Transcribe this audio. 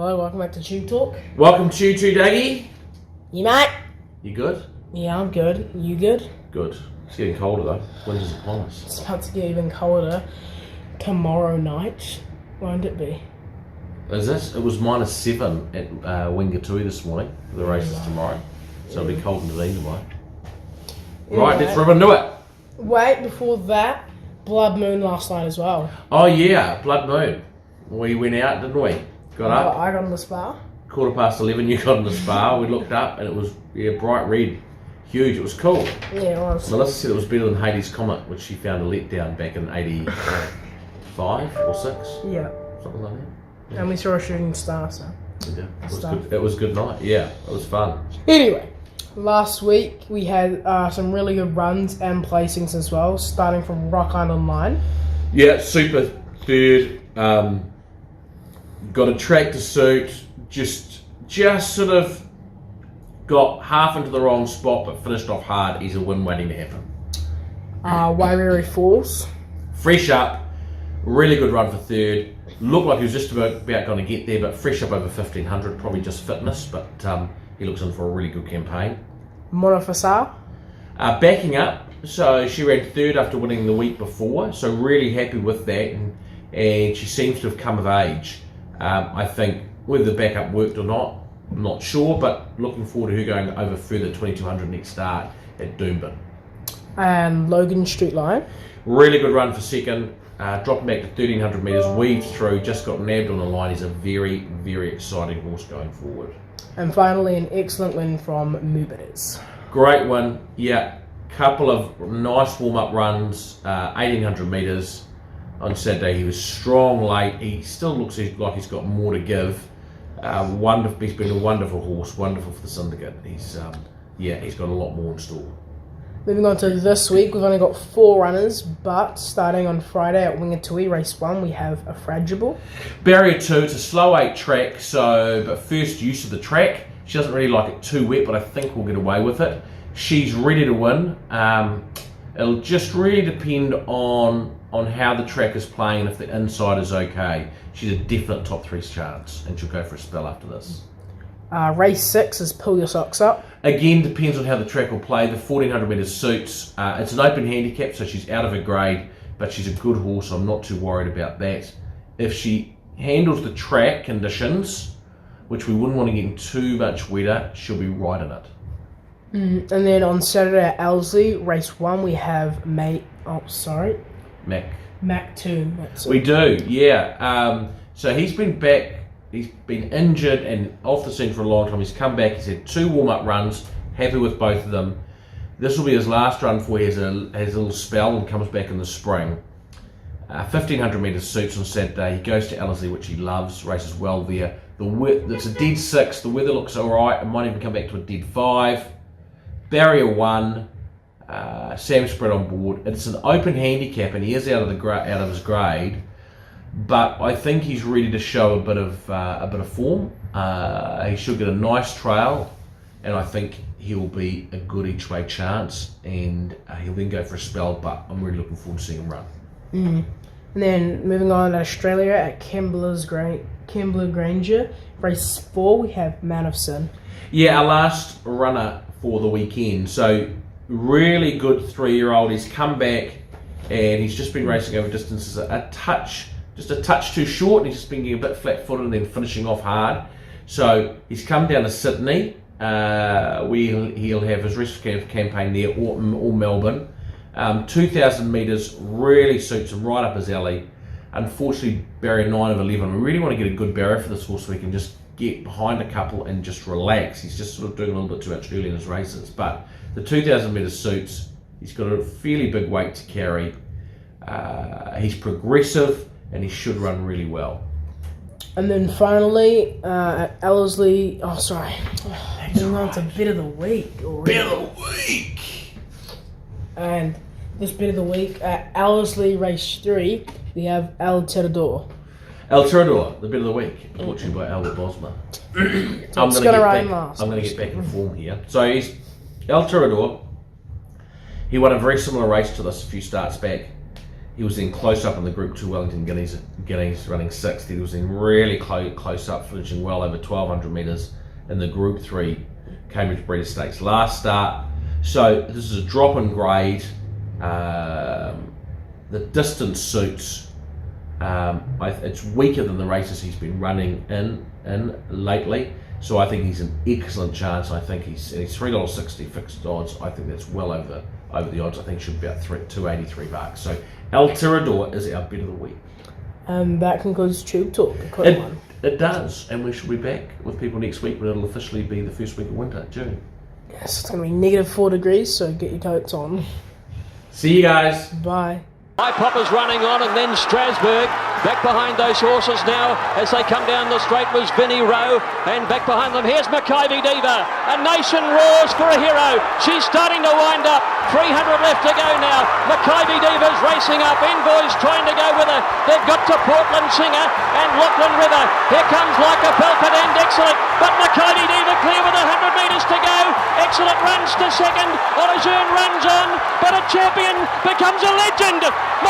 Hello, welcome back to TubeTalk. Welcome to you too, Daggy. You mate? You good? Yeah, I'm good. You good? Good. It's getting colder though. Winter's upon us. It's about to get even colder tomorrow night, won't it be? Is this? It was -7 at Wingatui this morning. The race is tomorrow. So it'll be cold and rain tomorrow. Right, let's rip into it. Wait, before that, blood moon last night as well. Oh yeah, blood moon. We went out, didn't we? Got up. I got on the spa. 11:15, you got in the spa. We looked up and it was bright red. Huge. It was cool. Yeah, it was. Melissa said it was better than Hades' Comet, which she found a letdown back in 85 or 6. Yeah. Something like that. Yeah. And we saw a shooting star, so. Yeah, it was a good night. Yeah, it was fun. Anyway, last week we had some really good runs and placings as well, starting from Rock Island Line. Yeah, super third. Got a tractor suit. Just sort of got half into the wrong spot, but finished off hard. Is a win waiting to happen. Wairere Falls. Fresh up, really good run for third. Looked like he was just about going to get there, but fresh up over 1500, probably just fitness, but he looks in for a really good campaign. Monofasar. Backing up, so she ran third after winning the week before, so really happy with that, and she seems to have come of age. I think whether the backup worked or not, I'm not sure, but looking forward to her going over further 2200 next start at Doomben. And Logan Street Line. Really good run for second. Dropping back to 1300 metres, weaved through, just got nabbed on the line. He's a very, very exciting horse going forward. And finally, an excellent win from Mubides. Great win, yeah. Couple of nice warm-up runs, 1800 metres on Saturday. He was strong late. He still looks like he's got more to give. Wonderful. He's been a wonderful horse, wonderful for the syndicate. He's got a lot more in store. Moving on to this week, we've only got 4 runners, but starting on Friday at Wingatui, race 1, we have a Fragile. Barrier 2, it's a slow 8 track, but first use of the track. She doesn't really like it too wet, but I think we'll get away with it. She's ready to win. It'll just really depend on how the track is playing and if the inside is okay. She's a definite top 3 chance, and she'll go for a spell after this. Race 6 is Pull Your Socks Up. Again, depends on how the track will play. The 1400 metres suits. It's an open handicap, so she's out of her grade, but she's a good horse. I'm not too worried about that. If she handles the track conditions, which we wouldn't want to get too much wetter, she'll be right in it. And then on Saturday at Ellerslie, race 1, we have Mac 2. We do, yeah. So he's been back. He's been injured and off the scene for a long time. He's come back. He's had 2 warm-up runs. Happy with both of them. This will be his last run before he has a little spell and comes back in the spring. 1500 metres suits on Saturday. He goes to Ellerslie, which he loves. Races well there. It's a dead 6. The weather looks all right. It might even come back to a dead 5. Barrier 1. Sam spread on board. It's an open handicap, and he is out of his grade. But I think he's ready to show a bit of form. He should get a nice trail, and I think he'll be a good each way chance, and he'll then go for a spell. But I'm really looking forward to seeing him run. And then moving on to Australia at Kembla Granger, race 4, we have Man of Sin. Yeah, our last runner for the weekend. So really good 3-year-old. He's come back, and he's just been racing over distances just a touch too short, and he's just been getting a bit flat-footed and then finishing off hard. So he's come down to Sydney. He'll have his rest of campaign there, or Melbourne. 2,000 metres really suits him right up his alley. Unfortunately, barrier 9 of 11. We really want to get a good barrier for this horse so we can just get behind a couple and just relax. He's just sort of doing a little bit too much early in his races. But the 2,000 metres suits. He's got a fairly big weight to carry. He's progressive, and he should run really well. And then finally, at Ellerslie... Oh, sorry. Moving on to Bit of the Week. Bit of the Week! And this Bit of the Week, at Ellerslie Race 3, we have El Tirador. El Tirador, the Bit of the Week, brought to you by Albert Bosma. I'm going to get back in form here. So he's El Tirador. He won a very similar race to this a few starts back. He was in close up in the Group 2 Wellington Guineas running 6th. He was in really close up, finishing well over 1,200 metres in the Group 3 Cambridge Breeders' Stakes last start. So this is a drop in grade. The distance suits. It's weaker than the races he's been running in lately. So I think he's an excellent chance. I think he's $3.60 fixed odds. I think that's well over the odds. I think it should be about $283. So El Tirador is our bet of the week. That concludes Tube Talk. It does, and we should be back with people next week when it'll officially be the first week of winter, June. Yes, it's going to be -4 degrees, so get your coats on. See you guys. Bye. High Popper's running on, and then Strasbourg. Back behind those horses now as they come down the straight was Vinnie Rowe, and back behind them here's Maccabi Diva. A nation roars for a hero. She's starting to wind up. 300 left to go now. Maccabi Diva's racing up. Envoy's trying to go with her. They've got to Portland Singer and Lachlan River. Here comes Like a Velvet and Excellent, but Maccabi Diva clear with 100 metres to go. Excellent runs to second. Olazern runs on, but a champion becomes a legend.